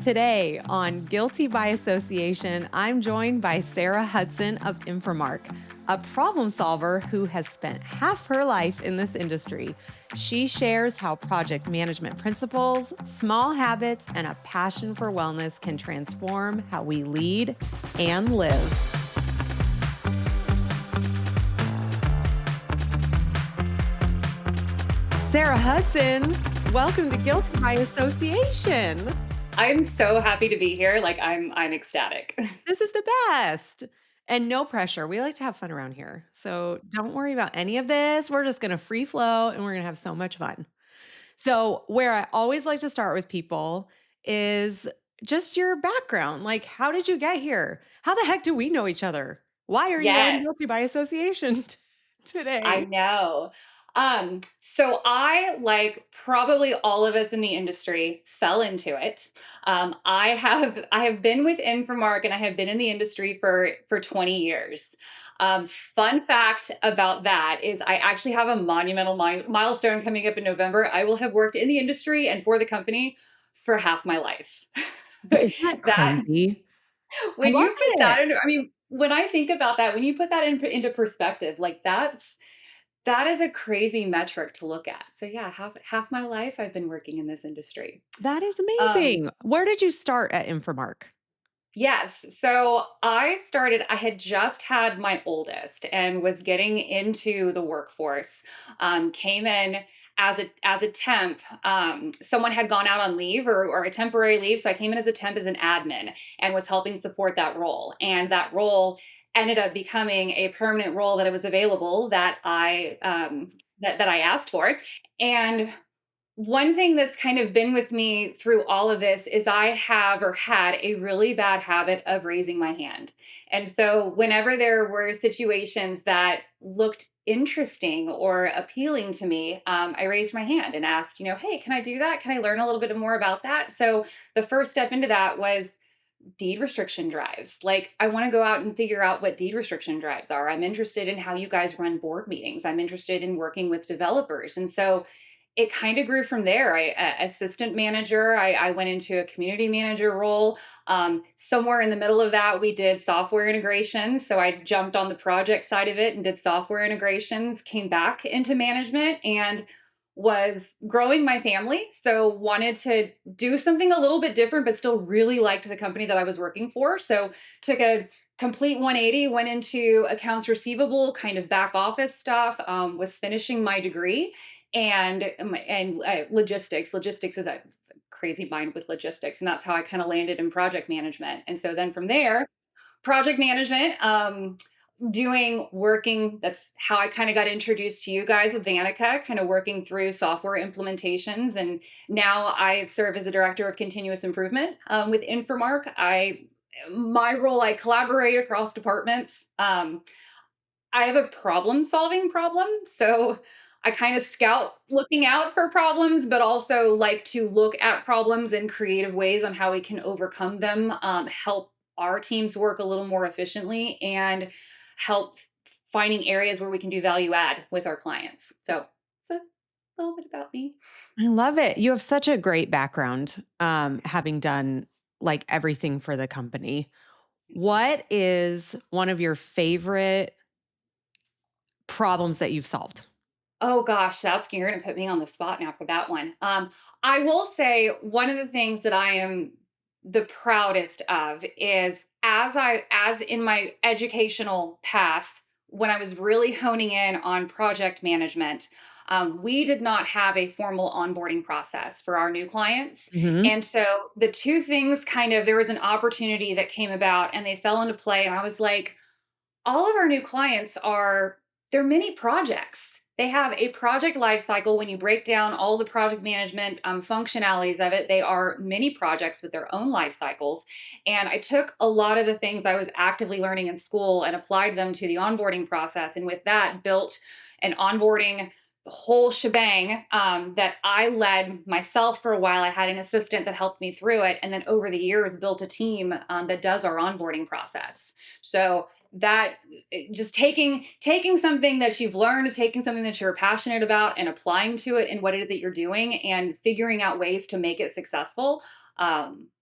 Today on Guilty by Association, I'm joined by Sarah Hudson of InfraMark, a problem solver who has spent half her life in this industry. She shares how project management principles, small habits, and a passion for wellness can transform how we lead and live. Sarah Hudson, welcome to Guilty by Association. I'm so happy to be here. Like I'm ecstatic. This is the best. And no pressure. We like to have fun around here. So don't worry about any of this. We're just going to free flow and we're going to have so much fun. So, where I always like to start with people is just your background. Like, how did you get here? How the heck do we know each other? Why are you on Yes, Guilty by Association I today? know. So I, like probably all of us in the industry, fell into it. I have been with InfraMark and I have been in the industry for 20 years. Fun fact about that is I actually have a monumental milestone coming up in November. I will have worked in the industry and for the company for half my life. Isn't that That crazy? I when love you put it. that into, I mean, when I think about that, when you put that into perspective, like that is a crazy metric to look at. So yeah, half my life I've been working in this industry. That is Um, amazing. Where did you start at Infomark? yes. So I had just had my oldest and was getting into the workforce. Came in as a temp. Someone had gone out on leave or a temporary leave. So I came in as a temp as an admin and was helping support that role. And that role ended up becoming a permanent role that it was available that I asked for. And one thing that's kind of been with me through all of this is I have or had a really bad habit of raising my hand. And so whenever there were situations that looked interesting or appealing to me, I raised my hand and asked, hey, can I do that? Can I learn a little bit more about that? So the first step into that was deed restriction drives. Like, I want to go out and figure out what deed restriction drives are. I'm interested in how you guys run board meetings. I'm interested in working with developers. And so it kind of grew from there. Assistant manager, I went into a community manager role. Somewhere in the middle of that, we did software integrations. So I jumped on the project side of it and did software integrations, came back into management and was growing my family. So wanted to do something a little bit different, but still really liked the company that I was working for. So took a complete 180, went into accounts receivable, kind of back office stuff, was finishing my degree and logistics. Logistics is a crazy mind with logistics, and that's how I kind of landed in project management. And so then from there, project management, working. That's how I kind of got introduced to you guys with Vanica, kind of working through software implementations. And now I serve as a director of continuous improvement with InfraMark. My role, I collaborate across departments. I have a problem solving problem. So I kind of scout looking out for problems, but also like to look at problems in creative ways on how we can overcome them, help our teams work a little more efficiently, and help finding areas where we can do value add with our clients. So it's a little bit about me. I love it. You have such a great background, having done like everything for the company. What is one of your favorite problems that you've solved? Oh gosh, you're gonna put me on the spot now for that one. I will say one of the things that I am the proudest of is as in my educational path, when I was really honing in on project management, we did not have a formal onboarding process for our new clients. Mhm. And so the two things there was an opportunity that came about and they fell into play. And I was like, all of our new clients they're mini projects. They have a project life cycle. When you break down all the project management functionalities of it, they are mini projects with their own life cycles. And I took a lot of the things I was actively learning in school and applied them to the onboarding process. And with that, built an onboarding whole shebang that I led myself for a while. I had an assistant that helped me through it. And then over the years, built a team that does our onboarding process. So that just taking something that you've learned, taking something that you're passionate about and applying to it in what it is that you're doing and figuring out ways to make it successful.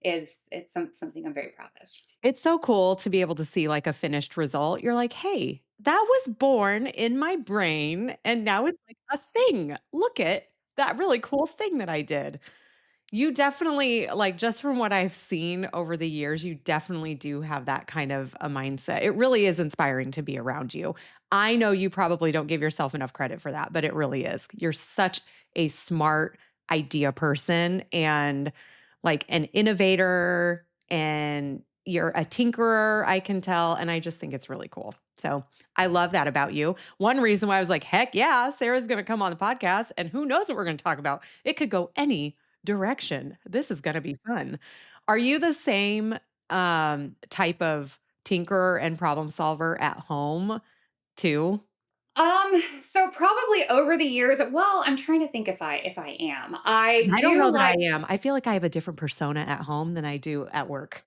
is it's something I'm very proud of. It's so cool to be able to see, like, a finished result. You're like, "Hey, that was born in my brain, and now it's, like, a thing. Look at that really cool thing that I did." You definitely like, just from what I've seen over the years, you definitely do have that kind of a mindset. It really is inspiring to be around you. I know you probably don't give yourself enough credit for that, but it really is. You're such a smart idea person and, like, an innovator, and you're a tinkerer, I can tell, and I just think it's really cool. So, I love that about you. One reason why I was like, "Heck yeah, Sarah's gonna come on the podcast, and who knows what we're gonna talk about." It could go any direction. This is gonna be fun. Are you the same, type of tinkerer and problem solver at home too? Um, so probably over the years, well, I'm trying to think if I am. 'Cause I I don't do know that I like. am. I feel like I have a different persona at home than I do at work.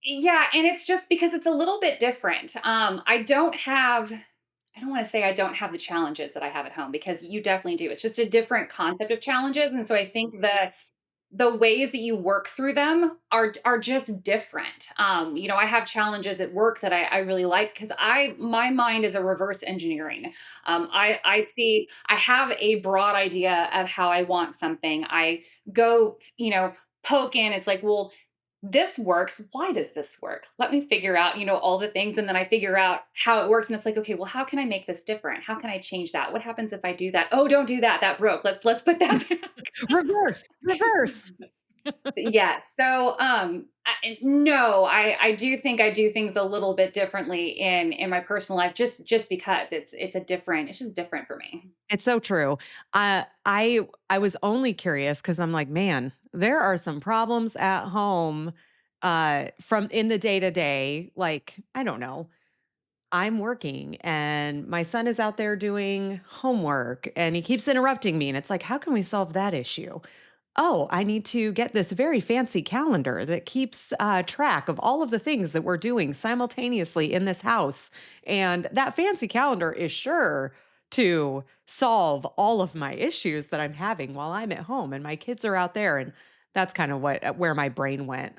Yeah, and it's just because it's a little bit different. I don't want to say I don't have the challenges that I have at home because you definitely do. It's just a different concept of challenges. And so I think the ways that you work through them are just different. I have challenges at work that I really like because I my mind is a reverse engineering. I have a broad idea of how I want something. I go, poke in. It's like, well, this works. Why does this work? Let me figure out, all the things, and then I figure out how it works. And it's like, okay, well, how can I make this different? How can I change that? What happens if I do that? Oh, don't do that. That broke. Let's put that back. Reverse, reverse. Yeah. So, no, I do think I do things a little bit differently in my personal life, just because it's just different for me. It's so true. I was only curious because 'cause I'm like, "Man, there are some problems at home, from in the day to day." Like, I don't know, I'm working and my son is out there doing homework and he keeps interrupting me. And it's like, how can we solve that issue? Oh, I need to get this very fancy calendar that keeps track of all of the things that we're doing simultaneously in this house. And that fancy calendar is sure to solve all of my issues that I'm having while I'm at home and my kids are out there. And that's kind of where my brain went.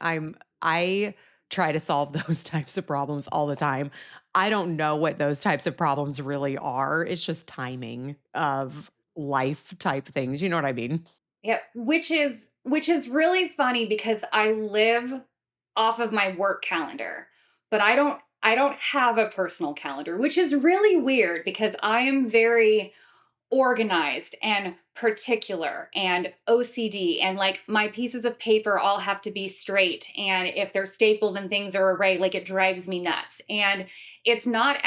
I try to solve those types of problems all the time. I don't know what those types of problems really are. It's just timing of life type things. You know what I mean? Yep. Which is really funny because I live off of my work calendar, but I don't have a personal calendar, which is really weird because I am very organized and particular and OCD, and like my pieces of paper all have to be straight, and if they're stapled and things are arrayed, like it drives me nuts. And it's not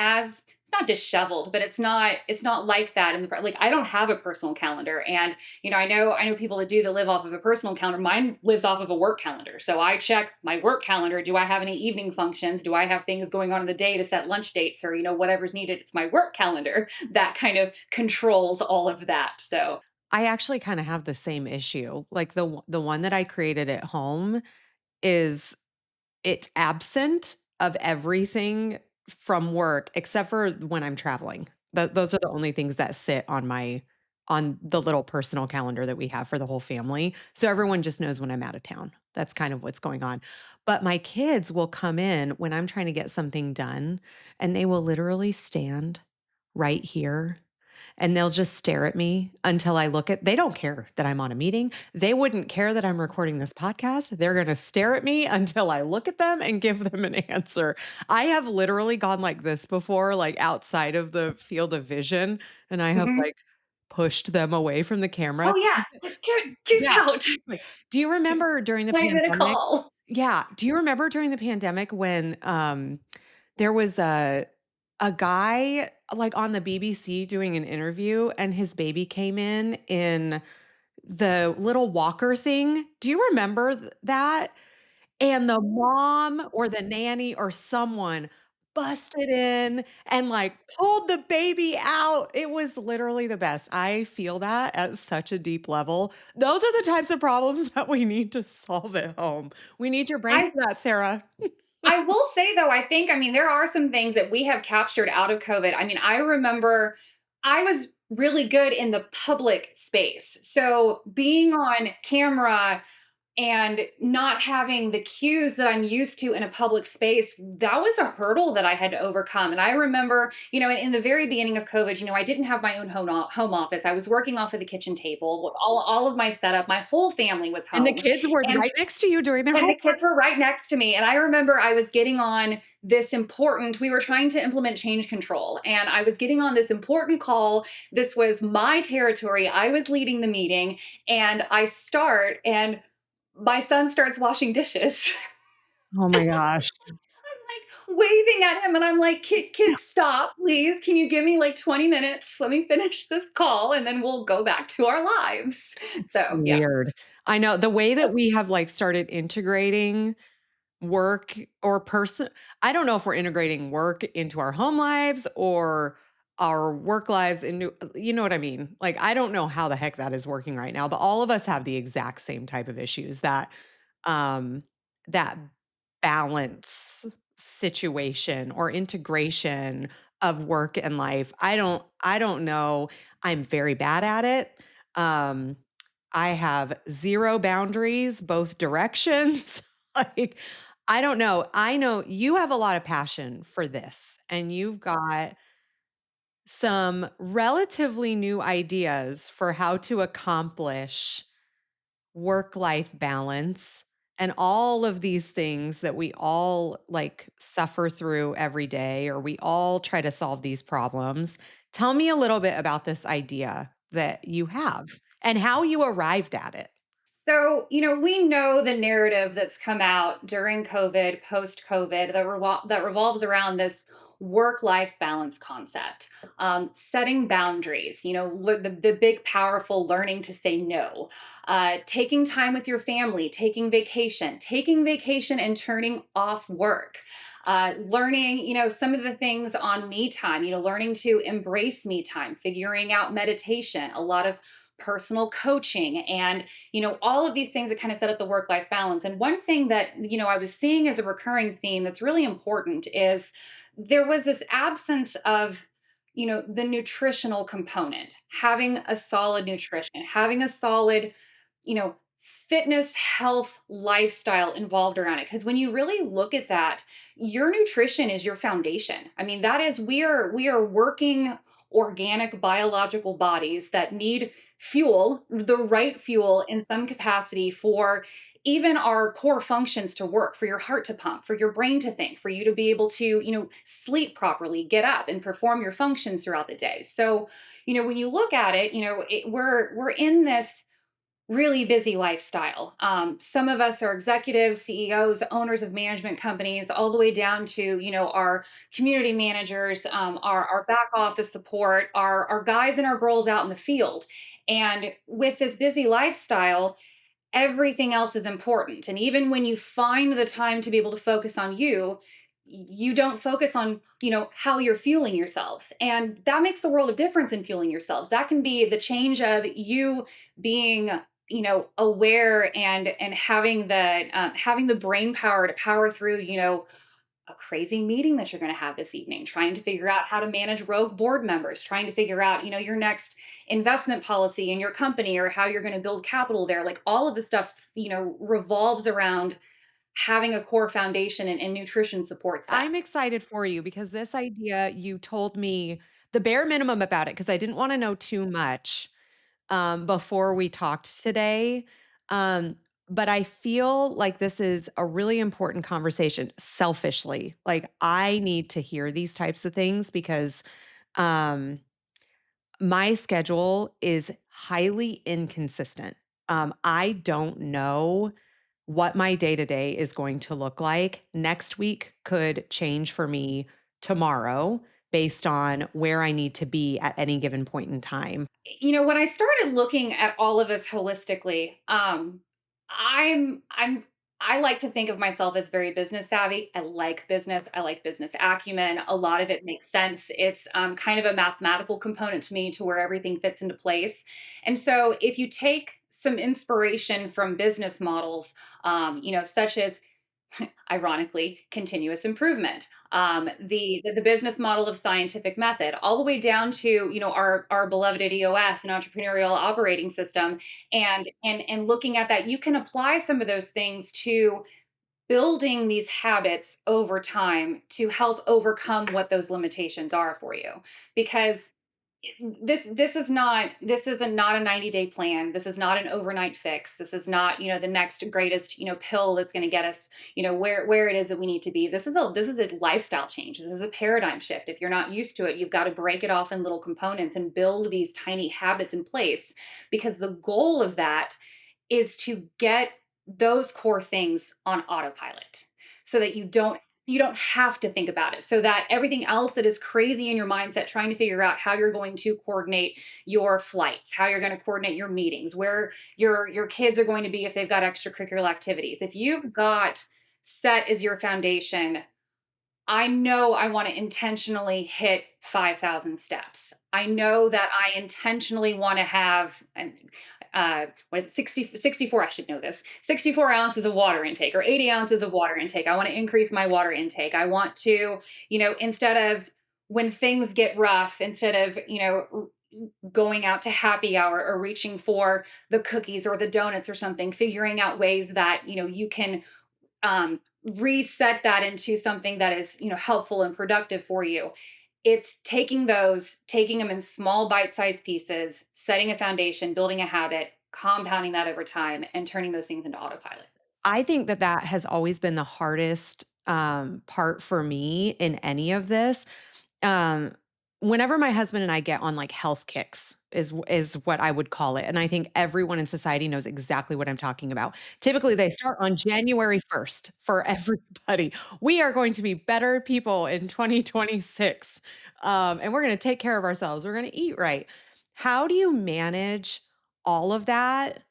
disheveled, but it's not like that in the like I don't have a personal calendar. And I know people that live off of a personal calendar. Mine lives off of a work calendar. So I check my work calendar. Do I have any evening functions? Do I have things going on in the day to set lunch dates or whatever's needed? It's my work calendar that kind of controls all of that. So, I actually kinda have the same issue. Like, the one that I created at home is it's absent of everything from work except for when I'm traveling. Those are the only things that sit on the little personal calendar that we have for the whole family, so everyone just knows when I'm out of town. That's kind of what's going on. But my kids will come in when I'm trying to get something done, and they will literally stand right here and they'll just stare at me until I look at they don't care that I'm on a meeting. They wouldn't care that I'm recording this podcast. They're gonna stare at me until I look at them and give them an answer. I have literally gone like this before, like outside of the field of vision, and I have mhm. like pushed them away from the camera. Oh yeah, like get Yeah. out. Like, do you remember during the Can I get a pandemic? call? Yeah. Do you remember during the pandemic when there was a guy, like, on the BBC doing an interview, and his baby came in the little walker thing. Do you remember that? And the mom or the nanny or someone busted in and, like, pulled the baby out. It was literally the best. I feel that at such a deep level. Those are the types of problems that we need to solve at home. We need your brain I for that, Sarah. I will say though, I mean, there are some things that we have captured out of COVID. I mean, I remember I was really good in the public space. So being on camera and not having the cues that I'm used to in a public space, that was a hurdle that I had to overcome. And I remember, in the very beginning of COVID, I didn't have my own home office. I was working off of the kitchen table with all of my setup. My whole family was And the home. kids were And right next to you during their and the homework? kids were right next to me. And I remember I was getting on this important, we were trying to implement change control. And I was getting on this important call. This was my territory. I was leading the meeting. And and my son starts washing dishes. Oh my gosh. I'm like waving at him and I'm like, kid, stop, please. Can you give me like 20 minutes? Let me finish this call and then we'll go back to our lives. It's So, yeah. weird. I know the way that we have, like, started integrating work or person I don't know if we're integrating work into our home lives or our work lives into you know what I mean? Like, I don't know how the heck that is working right now, but all of us have the exact same type of issues um, that balance situation or integration of work and life. I don't know. I'm very bad at it. Um, I have 0 boundaries both directions. Like, I don't know. I know you have a lot of passion for this, and you've got some relatively new ideas for how to accomplish work-life balance and all of these things that we all, like, suffer through every day, or we all try to solve these problems. Tell me a little bit about this idea that you have and how you arrived at it. So, we know the narrative that's come out during COVID, post COVID, that revolves around this work life balance concept, setting boundaries, the big, powerful learning to say no, taking time with your family, taking vacation and turning off work. Learning, some of the things on me time, learning to embrace me time, figuring out meditation, a lot of personal coaching, and all of these things that kind of set up the work life balance. And one thing that, I was seeing as a recurring theme that's really important is there was this absence of, the nutritional component, having a solid nutrition, having a solid, you know, fitness, health, lifestyle involved around it. Because when you really look at that, your nutrition is your foundation. I mean, that is, we are working organic biological bodies that need fuel, the right fuel in some capacity for even our core functions to work, for your heart to pump, for your brain to think, for you to be able to, sleep properly, get up and perform your functions throughout the day. So, when you look at it, we're in this really busy lifestyle. Some of us are executives, CEOs, owners of management companies, all the way down to our community managers, our back office support, our guys and our girls out in the field. And with this busy lifestyle, everything else is important. And even when you find the time to be able to focus on you, you don't focus on, how you're fueling yourselves. And that makes the world of difference in fueling yourselves. That can be the change of you being, aware and having the brain power to power through, a crazy meeting that you're going to have this evening, trying to figure out how to manage rogue board members, trying to figure out, your next investment policy in your company or how you're going to build capital there. Like all of the stuff, revolves around having a core foundation, and nutrition supports that. I'm excited for you because this idea you told me the bare minimum about it because I didn't wanna know too much, before we talked today, um, but I feel like this is a really important conversation selfishly. Like, I need to hear these types of things because, um, my schedule is highly inconsistent. I don't know what my day to day is going to look like. Next week could change for me tomorrow based on where I need to be at any given point in time. When I started looking at all of this holistically, I'm I like to think of myself as very business savvy. I like business. I like business acumen. A lot of it makes sense. It's kind of a mathematical component to me to where everything fits into place. And so, if you take some inspiration from business models, such as ironically, continuous improvement, the business model of scientific method, all the way down to our beloved EOS, an entrepreneurial operating system, and looking at that, you can apply some of those things to building these habits over time to help overcome what those limitations are for you, because this is not a 90-day plan. This is not an overnight fix. This is not the next greatest pill that's going to get us where it is that we need to be. This is a lifestyle change. This is a paradigm shift. If you're not used to it, you've got to break it off in little components and build these tiny habits in place, because the goal of that is to get those core things on autopilot, so that you don't have to think about it, so that everything else that is crazy in your mindset, trying to figure out how you're going to coordinate your flights, how you're going to coordinate your meetings, where your kids are going to be if they've got extracurricular activities, if you've got set as your foundation, I know I want to intentionally hit 5,000 steps. I know that I intentionally want to have, what is it, 64, I should know this, 64 ounces of water intake or 80 ounces of water intake. I want to increase my water intake. I want to, instead of when things get rough, instead of, going out to happy hour or reaching for the cookies or the donuts or something, figuring out ways that, you can reset that into something that is helpful and productive for you. It's taking them in small bite-sized pieces, setting a foundation, building a habit, compounding that over time, and turning those things into autopilot. I think that that has always been the hardest, part for me in any of this. Um, Whenever my husband and I get on, like, health kicks is what I would call it, and I think everyone in society knows exactly what I'm talking about. Typically, they start on January 1st for everybody. We are going to be better people in 2026, and we're gonna take care of ourselves. We're gonna eat right. How do you manage all of that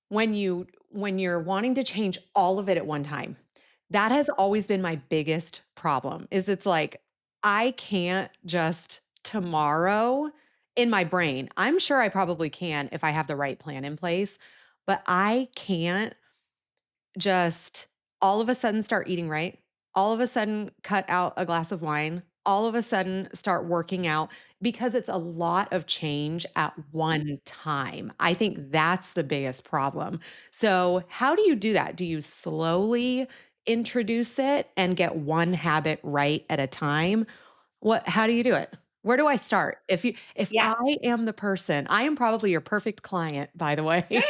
when you're wanting to change all of it at one time? That has always been my biggest problem, is it's like, I can't just tomorrow in my brain. I'm sure I probably can if I have the right plan in place, but I can't just all of a sudden start eating right, all of a sudden cut out a glass of wine, all of a sudden start working out, because it's a lot of change at one time. I think that's the biggest problem. So, how do you do that? Do you slowly introduce it and get one habit right at a time? How do you do it? Where do I start? If Yeah. I am the person, I am probably your perfect client, by the way.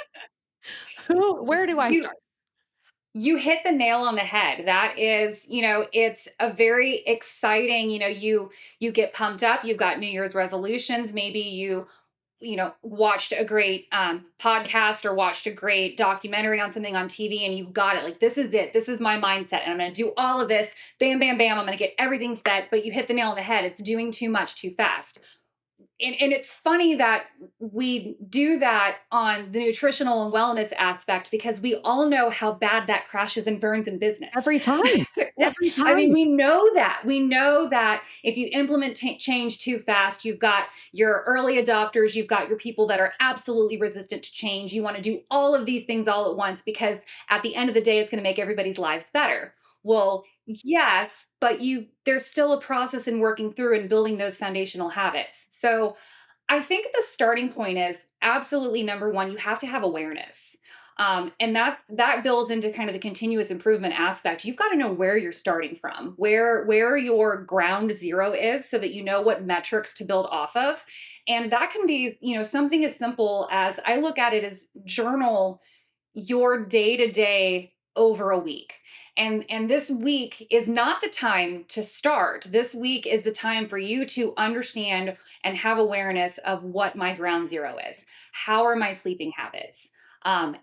Where do I You start? you hit the nail on the head. That is, it's a very exciting, you get pumped up, you've got New Year's resolutions, maybe watched a great podcast or watched a great documentary on something on TV, and you've got it. Like, this is it. This is my mindset. And I'm going to do all of this. Bam, bam, bam. I'm going to get everything set. But you hit the nail on the head. It's doing too much too fast. And it's funny that we do that on the nutritional and wellness aspect, because we all know how bad that crashes and burns in business. Every time, every I mean, time. we know that. We know that if you implement change too fast, you've got your early adopters, you've got your people that are absolutely resistant to change. You want to do all of these things all at once, because at the end of the day, it's going to make everybody's lives better. Well, yes, but there's still a process in working through and building those foundational habits. So I think the starting point is absolutely number one, you have to have awareness. And that builds into kind of the continuous improvement aspect. You've got to know where you're starting from, where your ground zero is, so that you know what metrics to build off of. And that can be, something as simple as, I look at it as, journal your day to day over a week. And this week is not the time to start. This week is the time for you to understand and have awareness of what my ground zero is. How are my sleeping habits? Um,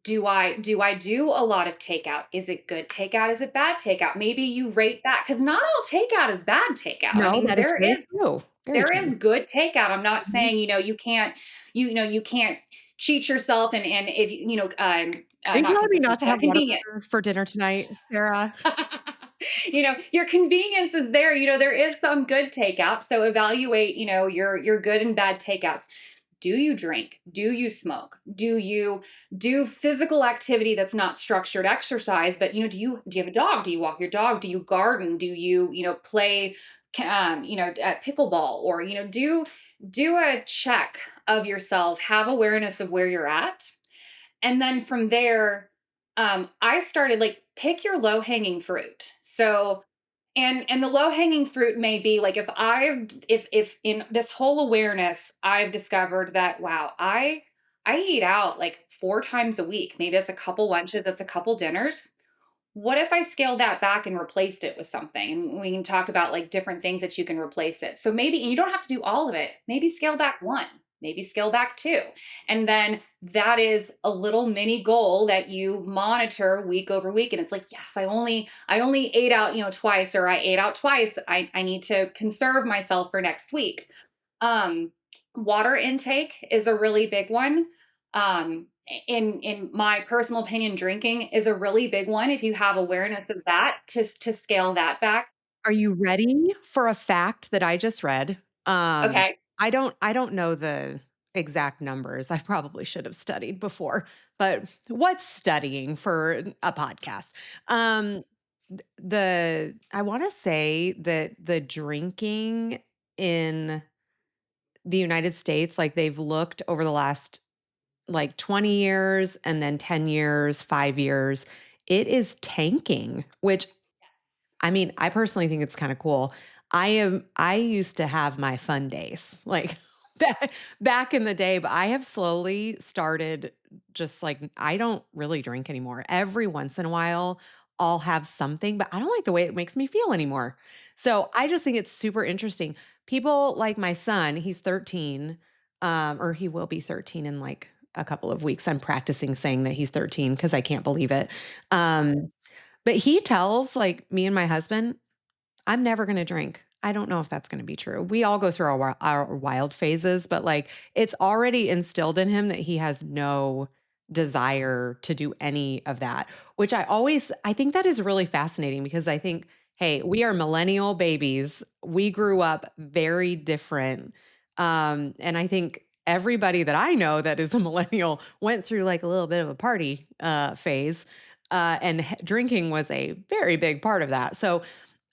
do I do a lot of takeout? Is it good takeout? Is it bad takeout? Maybe you rate that, because not all takeout is bad takeout. I No, mean, that is very true, very there true. is good takeout. I'm not Mhm. saying, you can't cheat yourself, and if Are you not telling me not consistency, to have convenience. Whataburger for dinner tonight, Sarah? Your convenience is there. There is some good takeout. So evaluate, your good and bad takeouts. Do you drink? Do you smoke? Do you do physical activity that's not structured exercise? But do you have a dog? Do you walk your dog? Do you garden? Do you play at pickleball? Or do a check of yourself, have awareness of where you're at, and then from there, I started like pick your low hanging fruit. So and the low hanging fruit may be like if in this whole awareness I've discovered that wow, I eat out like 4 times a week. Maybe that's a couple lunches, that's a couple dinners. What if I scaled that back and replaced it with something? And we can talk about like different things that you can replace it. So maybe, and you don't have to do all of it. Maybe scale back one, maybe scale back two. And then that is a little mini goal that you monitor week over week. And it's like, yes, I only ate out, twice, or I ate out twice. I need to conserve myself for next week. Um, Water intake is a really big one. In my personal opinion, drinking is a really big one. If you have awareness of that, to scale that back. Are you ready for a fact that I just read? Um, Okay. I don't know the exact numbers. I probably should have studied before, but what's studying for a podcast? Um, the I want to say that the drinking in the United States, like they've looked over the last like 20 years and then 10 years, 5 years, it is tanking, which I mean, I personally think it's kinda cool. I used to have my fun days, like, back in the day, but I have slowly started just, like I don't really drink anymore. Every once in a while, I'll have something, but I don't like the way it makes me feel anymore. So, I just think it's super interesting. People like my son, he's 13, or he will be 13 in, like, a couple of weeks. I'm practicing saying that he's 13 because I can't believe it. But he tells, like, me and my husband, "I'm never gonna drink." I don't know if that's gonna be true. We all go through our wild phases, but, like, it's already instilled in him that he has no desire to do any of that, which I think that is really fascinating because I think, hey, we are millennial babies. We grew up very different, and I think everybody that I know that is a millennial went through, like, a little bit of a party, phase, and drinking was a very big part of that. So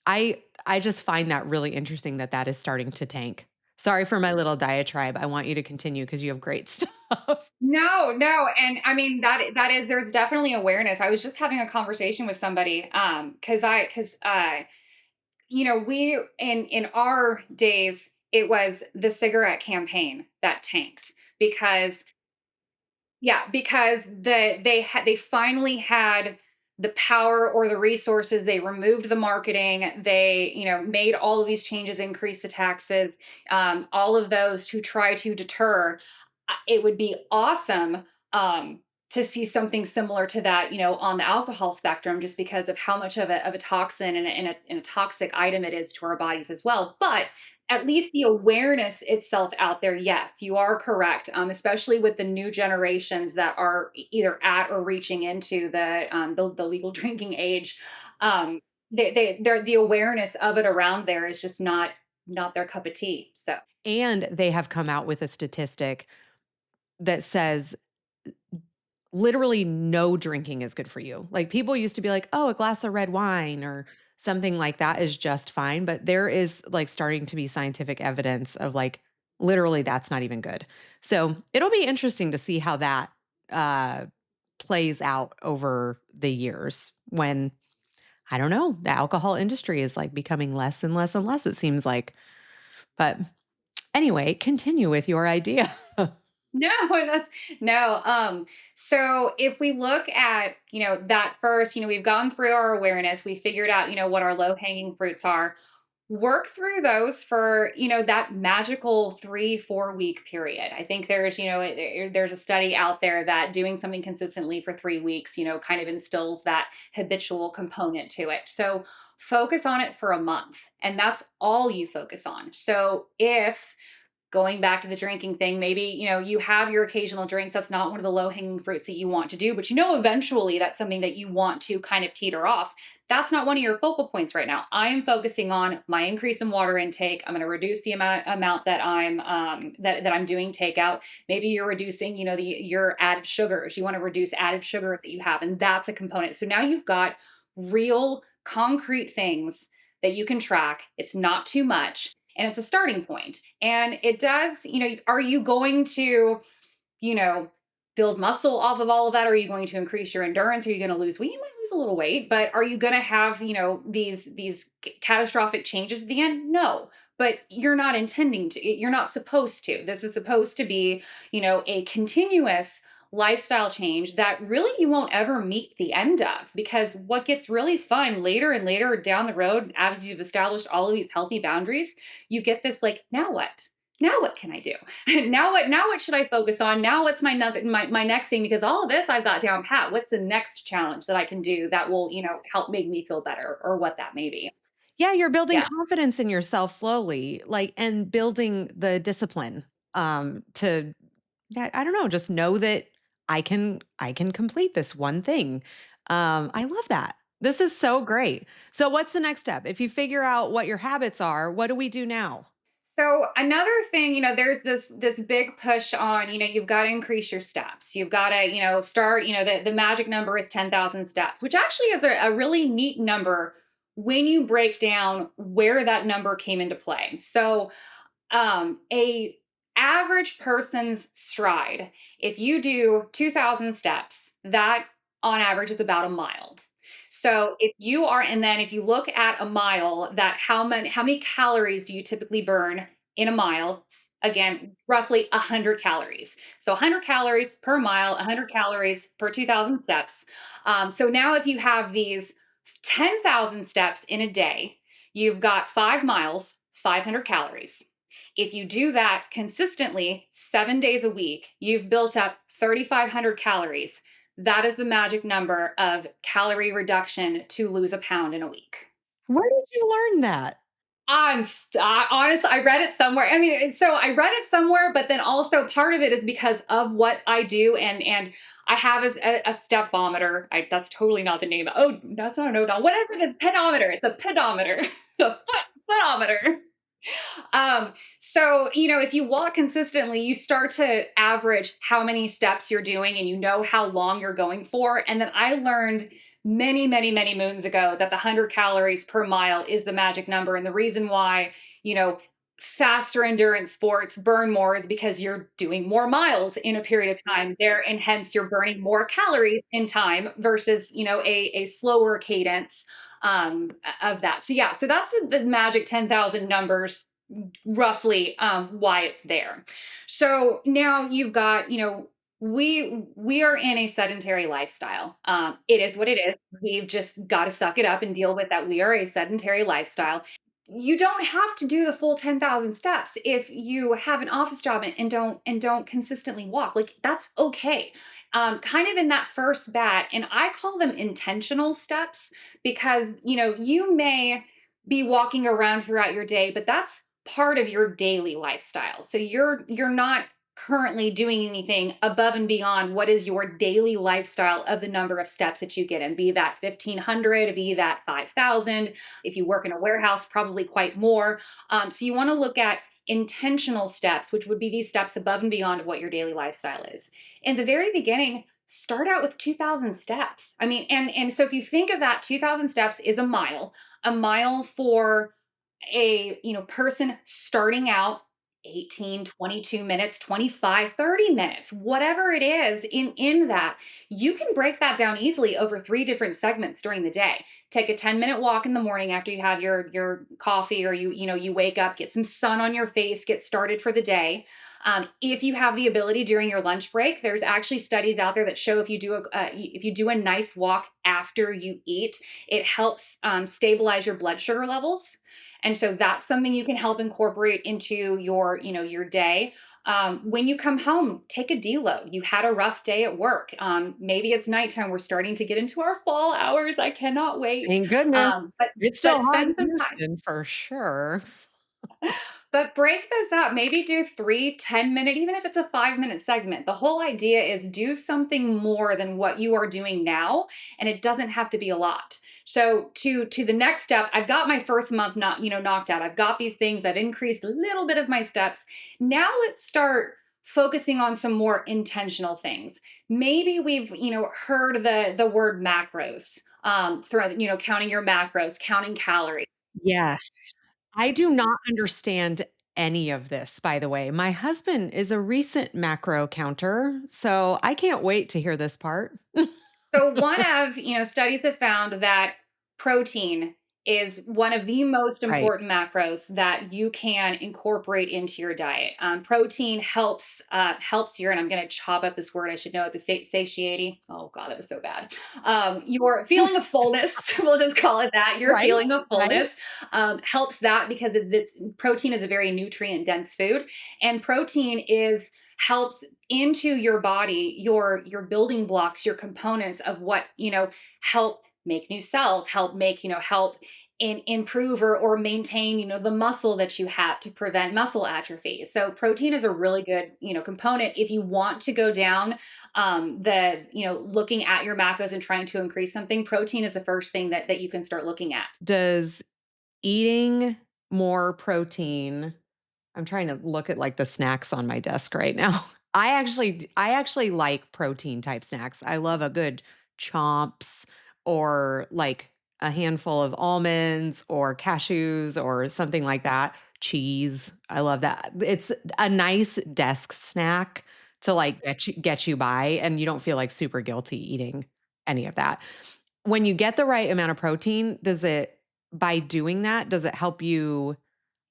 I just find that really interesting that that is starting to tank. Sorry for my little diatribe. I want you to continue because you have great stuff. No, no, and I mean that is there's definitely awareness. I was just having a conversation with somebody, because we in our days it was the cigarette campaign that tanked because yeah, because they finally had the power or the resources. They removed the marketing. They made all of these changes, increase the taxes, all of those to try to deter. It would be awesome to see something similar to that, on the alcohol spectrum, just because of how much of a toxin and a toxic item it is to our bodies as well. But at least the awareness itself out there, yes, you are correct. Especially with the new generations that are either at or reaching into the legal drinking age. They're the awareness of it around there is just not their cup of tea. So And they have come out with a statistic that says literally no drinking is good for you. Like people used to be like, "Oh, a glass of red wine or something like that is just fine," but there is like starting to be scientific evidence of like literally that's not even good. So, it'll be interesting to see how that uh plays out over the years when I don't know, the alcohol industry is like becoming less and less and less it seems like. But anyway, continue with your idea. no, that's no. So if we look at, that first, we've gone through our awareness, we figured out, what our low hanging fruits are. Work through those for, that magical 3-4 week period. I think there's a study out there that doing something consistently for 3 weeks, kind of instills that habitual component to it. So focus on it for a month, and that's all you focus on. So if going back to the drinking thing, maybe, you have your occasional drinks. That's not one of the low hanging fruits that you want to do, but eventually that's something that you want to kind of teeter off. That's not one of your focal points right now. I am focusing on my increase in water intake. I'm going to reduce the amount that I'm doing takeout. Maybe you're reducing, your added sugars. You want to reduce added sugar that you have, and that's a component. So now you've got real concrete things that you can track. It's not too much, and it's a starting point. And it does, are you going to, you know, build muscle off of all of that? Are you going to increase your endurance? Are you going to lose weight? You might lose a little weight, but are you going to have, these catastrophic changes at the end? No. But you're not intending to, you're not supposed to. This is supposed to be, a continuous lifestyle change that really you won't ever meet the end of, because what gets really fun later and later down the road, as you've established all of these healthy boundaries, you get this like, now what? Now what can I do? Now what should I focus on? Now what's my next thing? Because all of this I've got down pat. What's the next challenge that I can do that will, help make me feel better, or what that may be? Yeah, you're building Yeah. confidence in yourself slowly, like, and building the discipline, to that I don't know, just know that I can complete this one thing. I love that. This is so great. So what's the next step? If you figure out what your habits are, what do we do now? So another thing, there's this big push on, you've got to increase your steps. You've got to, start, the magic number is 10,000 steps, which actually is a really neat number when you break down where that number came into play. So a average person's stride, if you do 2,000 steps, that on average is about a mile. So if you are, and then if you look at a mile, that how many calories do you typically burn in a mile? Again, roughly 100 calories. So 100 calories per mile, 100 calories per 2,000 steps. So now if you have these 10,000 steps in a day, you've got 5 miles, 500 calories. If you do that consistently 7 days a week, you've built up 3,500 calories. That is the magic number of calorie reduction to lose a pound in a week. Where did you learn that? Honestly, I read it somewhere. I mean, so I read it somewhere, but then also part of it is because of what I do, and I have a stepometer. That's totally not the name. Oh, that's not an odol. Whatever the pedometer. It's a pedometer. The footometer. So, if you walk consistently, you start to average how many steps you're doing, and you know how long you're going for. And then I learned many, many, many moons ago that the 100 calories per mile is the magic number. And the reason why, you know, faster endurance sports burn more is because you're doing more miles in a period of time there, and hence you're burning more calories in time versus, a slower cadence of that. So yeah, so that's the magic 10,000 numbers, roughly, why it's there. So now you've got, we are in a sedentary lifestyle. It is what it is. We've just got to suck it up and deal with that. We are a sedentary lifestyle. You don't have to do the full 10,000 steps if you have an office job and don't consistently walk. Like, that's okay. Kind of in that first bat, and I call them intentional steps, because you may be walking around throughout your day, but that's part of your daily lifestyle. So you're not currently doing anything above and beyond what is your daily lifestyle of the number of steps that you get in, be that 1,500, be that 5,000. If you work in a warehouse, probably quite more. So you want to look at intentional steps, which would be these steps above and beyond of what your daily lifestyle is. In the very beginning, start out with 2,000 steps. I mean, and so if you think of that, 2,000 steps is a mile for a person starting out, 18, 22 minutes, 25, 30 minutes, whatever it is, in that, you can break that down easily over three different segments during the day. Take a 10-minute walk in the morning after you have your coffee, or you wake up, get some sun on your face, get started for the day. If you have the ability during your lunch break, there's actually studies out there that show if you do a nice walk after you eat, it helps stabilize your blood sugar levels. And so that's something you can help incorporate into your day. When you come home, take a deload. You had a rough day at work. Maybe it's nighttime. We're starting to get into our fall hours. I cannot wait. Thank goodness. But It's still but hot in spend some time. Houston for sure. But break those up. Maybe do 3 10-minute, even if it's a 5-minute segment. The whole idea is do something more than what you are doing now, and it doesn't have to be a lot. So to the next step, I've got my first month not, knocked out. I've got these things. I've increased a little bit of my steps. Now let's start focusing on some more intentional things. Maybe we've, heard the word macros. Counting your macros, counting calories. Yes. I do not understand any of this, by the way. My husband is a recent macro counter, so I can't wait to hear this part. So one of, studies have found that protein is one of the most Right. important macros that you can incorporate into your diet. Protein helps your, and I'm going to chop up this word. I should know it. The satiety. Oh God, that was so bad. Your feeling of fullness. We'll just call it that. Your Right, feeling of right. fullness helps that because protein is a very nutrient dense food, and protein is helps into your body, your building blocks, your components of what, help make new cells, help make, help improve or maintain, the muscle that you have to prevent muscle atrophy. So protein is a really good, component if you want to go down the, looking at your macros and trying to increase something. Protein is the first thing that you can start looking at. Does eating more protein I'm trying to look at, like, the snacks on my desk right now. I actually like protein type snacks. I love a good Chomps or, like, a handful of almonds or cashews or something like that. Cheese, I love that. It's a nice desk snack to, like, get you by, and you don't feel, like, super guilty eating any of that. When you get the right amount of protein, does it by doing that, does it help you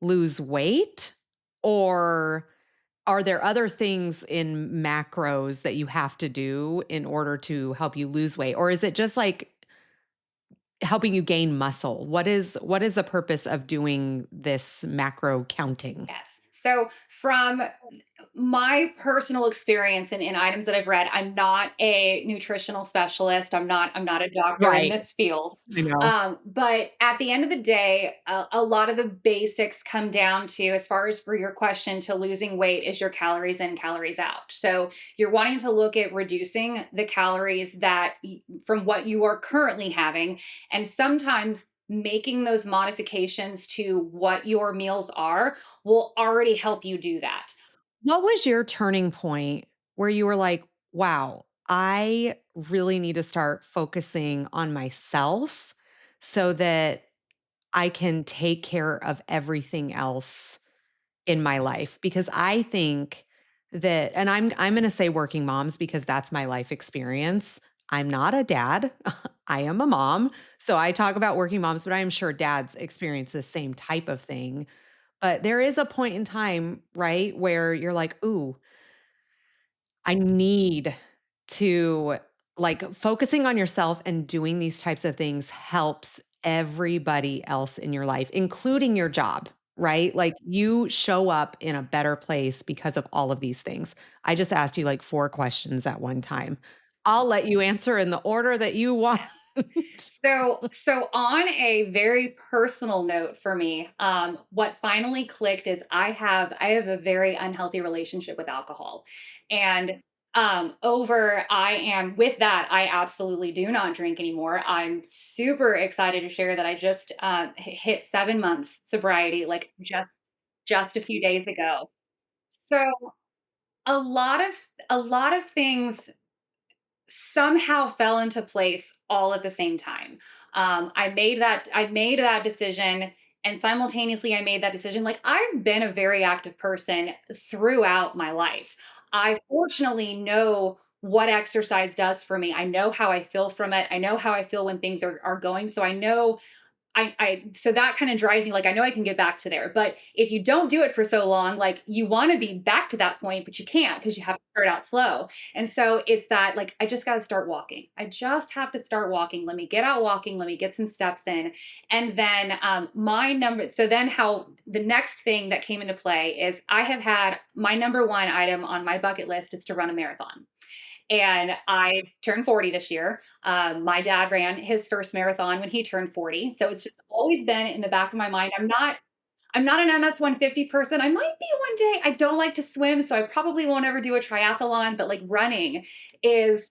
lose weight? Or are there other things in macros that you have to do in order to help you lose weight? Or is it just like helping you gain muscle? What is the purpose of doing this macro counting? Yes. So from my personal experience in items that I've read, I'm not a nutritional specialist. I'm not a doctor in Right. this field. I know. But at the end of the day, a lot of the basics come down to, as far as for your question, to losing weight is your calories in, calories out. So you're wanting to look at reducing the calories from what you are currently having, and sometimes making those modifications to what your meals are will already help you do that. What was your turning point where you were like, wow, I really need to start focusing on myself so that I can take care of everything else in my life? Because I think that and I'm gonna say working moms because that's my life experience. I'm not a dad. I am a mom. So I talk about working moms, but I'm sure dads experience the same type of thing. But there is a point in time, right, where you're like, "Ooh, I need to like focusing on yourself and doing these types of things helps everybody else in your life, including your job, right? Like you show up in a better place because of all of these things. I just asked you like 4 questions at one time. I'll let you answer in the order that you want. So on a very personal note for me, what finally clicked is I have a very unhealthy relationship with alcohol, and over I am with that I absolutely do not drink anymore. I'm super excited to share that I just hit 7 months sobriety, like just a few days ago. So a lot of a lot of things somehow fell into place all at the same time. I made that decision, and simultaneously I made that decision. Like, I've been a very active person throughout my life. I fortunately know what exercise does for me. I know how I feel from it. I know how I feel when things are going. So I know so that kind of drives me, like, I know I can get back to there. But if you don't do it for so long, like, you want to be back to that point, but you can't because you have to start out slow. And so it's that, like, I just got to start walking. I just have to start walking. Let me get out walking. Let me get some steps in. And then so then how the next thing that came into play is I have had my number one item on my bucket list is to run a marathon. And I turned 40 this year. My dad ran his first marathon when he turned 40. So it's just always been in the back of my mind. I'm not an MS 150 person. I might be one day. I don't like to swim, so I probably won't ever do a triathlon, but like running is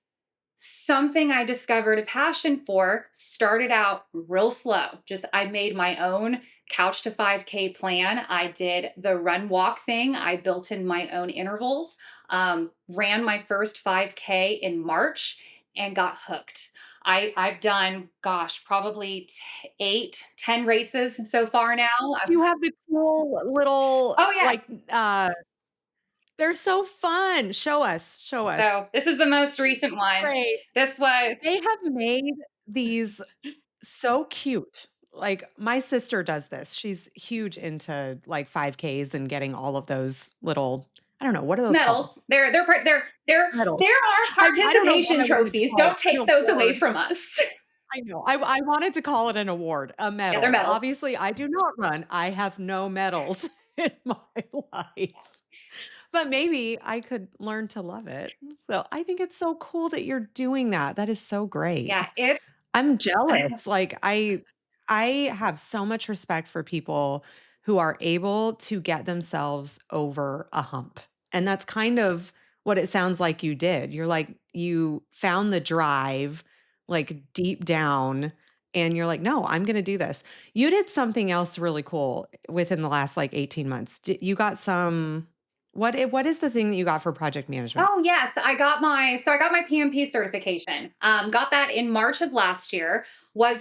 something I discovered a passion for. Started out real slow. Just I made my own couch to 5K plan. I did the run walk thing. I built in my own intervals. Ran my first 5K in March and got hooked. I've done, gosh, probably 8, 10 races so far now. Do you have the cool little, Oh yeah. like, they're so fun. Show us, show us. So this is the most recent one. Great. This was They have made these so cute. Like, my sister does this. She's huge into, like, 5Ks and getting all of those little, I don't know, what are those called? medals. They're Medals. there are I don't know what participation I wanted to trophies. call Don't it, an take those away award. from us. I know. I wanted to call it an award, a Yeah, they're medal. medals. Obviously, I do not run. I have no medals in my life. But maybe I could learn to love it. So, I think it's so cool that you're doing that. That is so great. Yeah, it I'm jealous. Like, I have so much respect for people who are able to get themselves over a hump. And that's kind of what it sounds like you did. You're like, you found the drive, like, deep down, and you're like, "No, I'm gonna do this." You did something else really cool within the last, like, 18 months. You got some, what is the thing that you got for project management? Oh yes, I got my PMP certification. Got that in March of last year. Was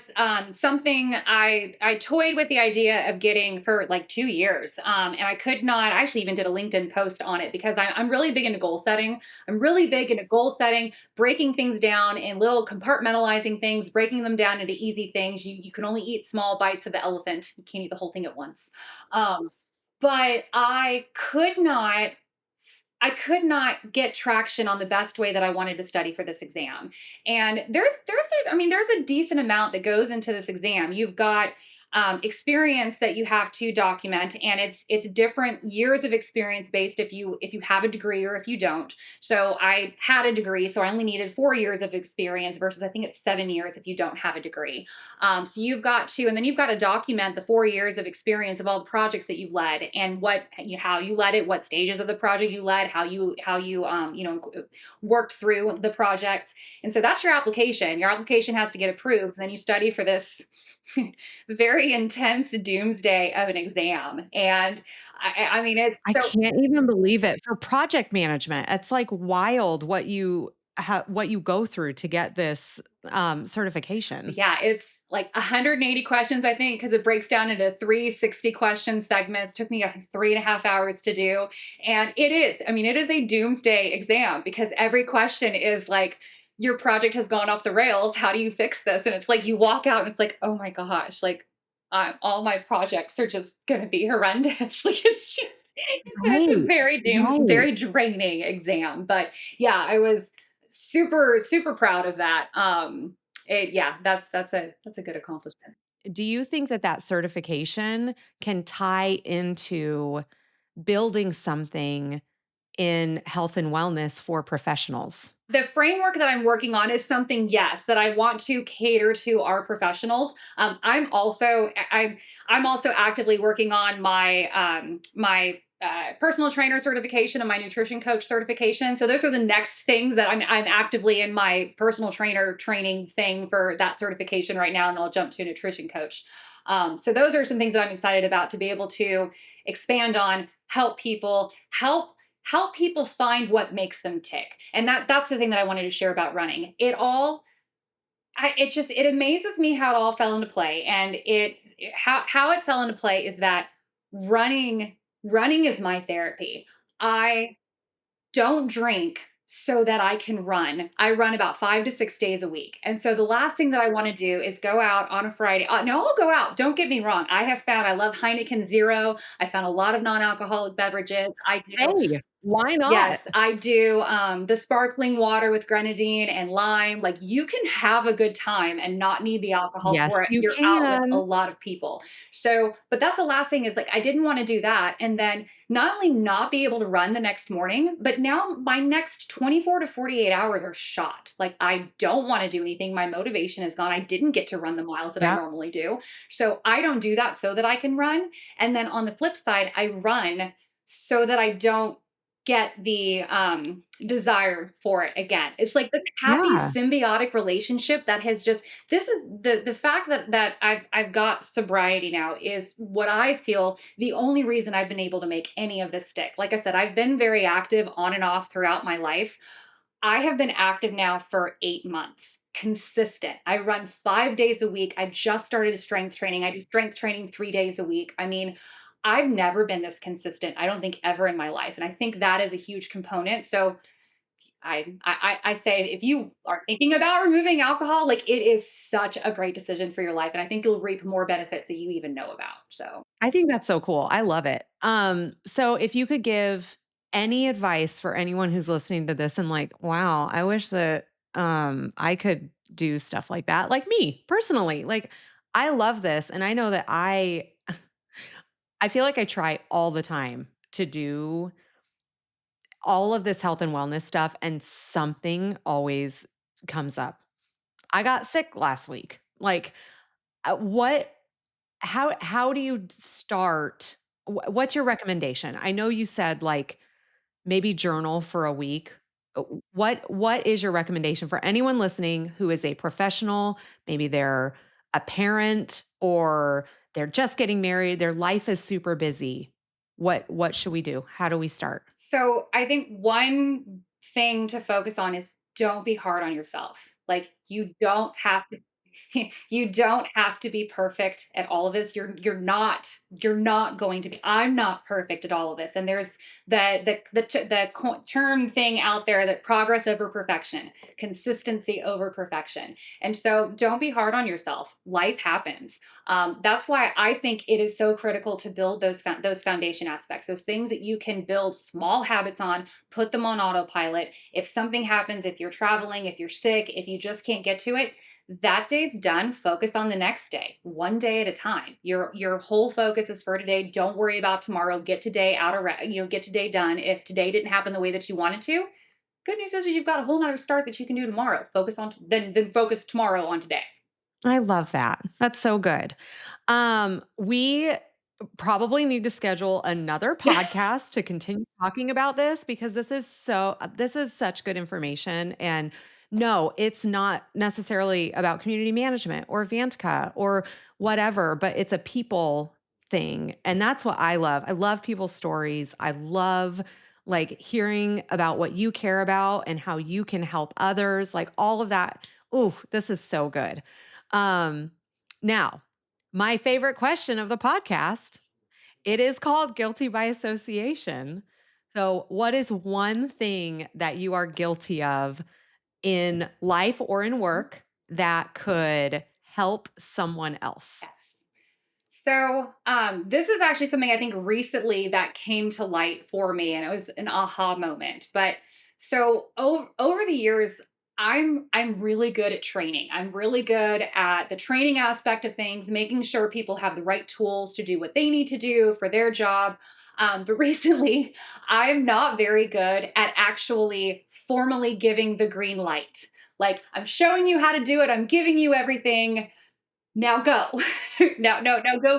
something I toyed with the idea of getting for like 2 years, and I could not. I actually even did a LinkedIn post on it because I'm really big into goal setting. I'm really big into goal setting, breaking things down in little compartmentalizing things, breaking them down into easy things. You can only eat small bites of the elephant. You can't eat the whole thing at once. Um, but I could not get traction on the best way that I wanted to study for this exam. And there's a decent amount that goes into this exam. You've got experience that you have to document, and it's different years of experience based if you have a degree or if you don't. So I had a degree, so I only needed 4 years of experience versus I think it's 7 years if you don't have a degree. So and then you've got to document the 4 years of experience of all the projects that you've led and how you led it, what stages of the project you led, how you worked through the project. And so that's your application. Your application has to get approved. And then you study for this very intense doomsday of an exam. And I mean, it's I so can't even believe it. For project management, it's, like, wild what you go through to get this, certification. yeah, it's like 180 questions, I think, because it breaks down into 360 question segments. Took me 3.5 hours to do. And it is a doomsday exam because every question is like, your project has gone off the rails. How do you fix this? And it's like you walk out and it's like, oh my gosh, like all my projects are just going to be horrendous. Like it's a Right, right. very draining exam. But yeah, I was super proud of that. Yeah, that's a good accomplishment. Do you think that that certification can tie into building something in health and wellness for professionals? The framework that I'm working on is something, yes, that I want to cater to our professionals. I'm also actively working on my personal trainer certification and my nutrition coach certification. So those are the next things that I'm actively in my personal trainer training thing for that certification right now, and then I'll jump to a nutrition coach. So those are some things that I'm excited about to be able to expand on, help people find what makes them tick. And that's the thing that I wanted to share about running. It amazes me how it all fell into play. And how it fell into play is that running is my therapy. I don't drink so that I can run. I run about 5 to 6 days a week. And so the last thing that I want to do is go out on a Friday. No, I'll go out. Don't get me wrong. I love Heineken Zero. I found a lot of non alcoholic beverages. I do. Hey, Why Yes, not? I do, the sparkling water with grenadine and lime, like, you can have a good time and not need the alcohol for Yes, it. you You're out with a can. lot of people. So but that's the last thing is, like, I didn't wanna do that, and then not only not be able to run the next morning, but now my next 24 to 48 hours are shot. Like, I don't wanna do anything, my motivation is gone, I didn't get to run the miles that I Yep. normally do. So I don't do that so that I can run, and then on the flip side, I run so that I don't get the desire for it again. It's like this happy Yeah. symbiotic relationship that has just this is the fact that I've got sobriety now is what I feel the only reason I've been able to make any of this stick. Like I said, I've been very active on and off throughout my life. I have been active now for 8 months. Consistent. I run 5 days a week. I just started strength training. I do strength training 3 days a week. I mean, I've never been this consistent. I don't think ever in my life. And I think that is a huge component. So I say if you are thinking about removing alcohol, like it is such a great decision for your life. And I think you'll reap more benefits that you even know about. So I think that's so cool. I love it. So if you could give any advice for anyone who's listening to this and like, wow, I wish that I could do stuff like that. Like me personally. Like I love this and I know that I feel like I try all the time to do all of this health and wellness stuff and something always comes up. I got sick last week. Like what how do you start? What's your recommendation? I know you said like maybe journal for a week. What is your recommendation for anyone listening who is a professional? Maybe they're a parent or they're just getting married, their life is super busy. What should we do? How do we start? So I think one thing to focus on is don't be hard on yourself. Like you don't have to you don't have to be perfect at all of this. You're not going to be. I'm not perfect at all of this. And there's the term thing out there that progress over perfection, consistency over perfection. And so don't be hard on yourself. Life happens. That's why I think it is so critical to build those foundation aspects, those things that you can build small habits on, put them on autopilot. If something happens, if you're traveling, if you're sick, if you just can't get to it, that day's done. Focus on the next day, one day at a time. Your whole focus is for today. Don't worry about tomorrow. Get today out of get today done. If today didn't happen the way that you wanted to, good news is you've got a whole nother start that you can do tomorrow. Focus on then focus tomorrow on today. I love that. That's so good. We probably need to schedule another podcast to continue talking about this because this is such good information and no, it's not necessarily about community management or Vantka or whatever, but it's a people thing. And that's what I love. I love people's stories. I love like hearing about what you care about and how you can help others, like all of that. Ooh, this is so good. Um, Now, my favorite question of the podcast, it is called Guilty by Association. So, what is one thing that you are guilty of in life or in work that could help someone else? Yes. So, this is actually something I think recently that came to light for me, and it was an aha moment. But so over the years, I'm really good at training. I'm really good at the training aspect of things, making sure people have the right tools to do what they need to do for their job. But recently, I'm not very good at actually formally giving the green light. Like I'm showing you how to do it. I'm giving you everything now go. No,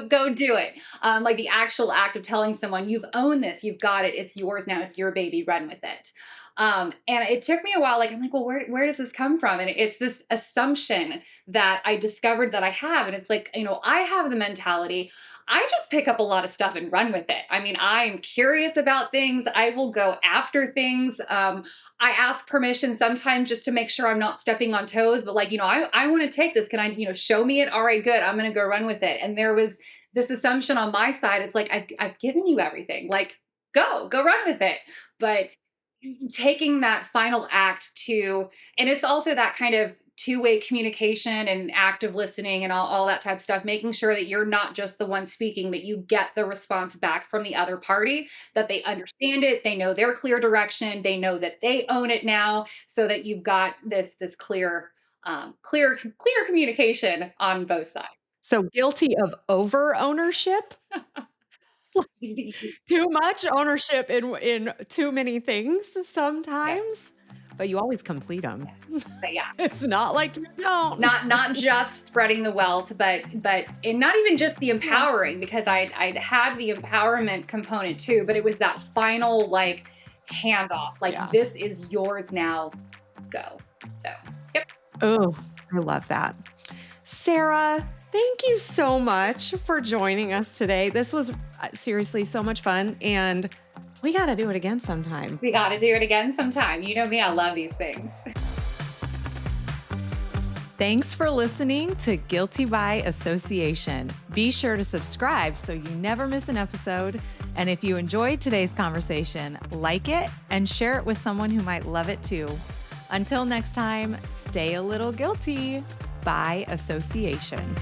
go do it. Like the actual act of telling someone you've owned this, you've got it, it's yours now, it's your baby, run with it. And it took me a while. Like I'm like, well, where does this come from? And it's this assumption that I discovered that I have, and it's like, I have the mentality. I just pick up a lot of stuff and run with it. I mean, I'm curious about things. I will go after things. I ask permission sometimes just to make sure I'm not stepping on toes, but like, I want to take this. Can I, show me it? All right, good. I'm going to go run with it. And there was this assumption on my side. It's like, I've given you everything. Like, go run with it. But taking that final act to, and it's also that kind of two-way communication and active listening and all that type of stuff, making sure that you're not just the one speaking, that you get the response back from the other party, that they understand it, they know their clear direction, they know that they own it now, so that you've got this clear communication on both sides. So guilty of over ownership? Too much ownership in too many things Yes, sometimes, but you always complete them. yes. But yeah, It's not like you don't. not just spreading the wealth, but and not even just the Yeah. empowering, because I'd had the empowerment component too, but it was that final like handoff, like Yeah. this is yours now, go. So yep, Oh, I love that. Sarah, thank you so much for joining us today. This was seriously so much fun, and we got to do it again sometime. we got to do it again sometime. You know me, I love these things. Thanks for listening to Guilty by Association. Be sure to subscribe so you never miss an episode. And if you enjoyed today's conversation, like it and share it with someone who might love it too. Until next time, stay a little guilty by association.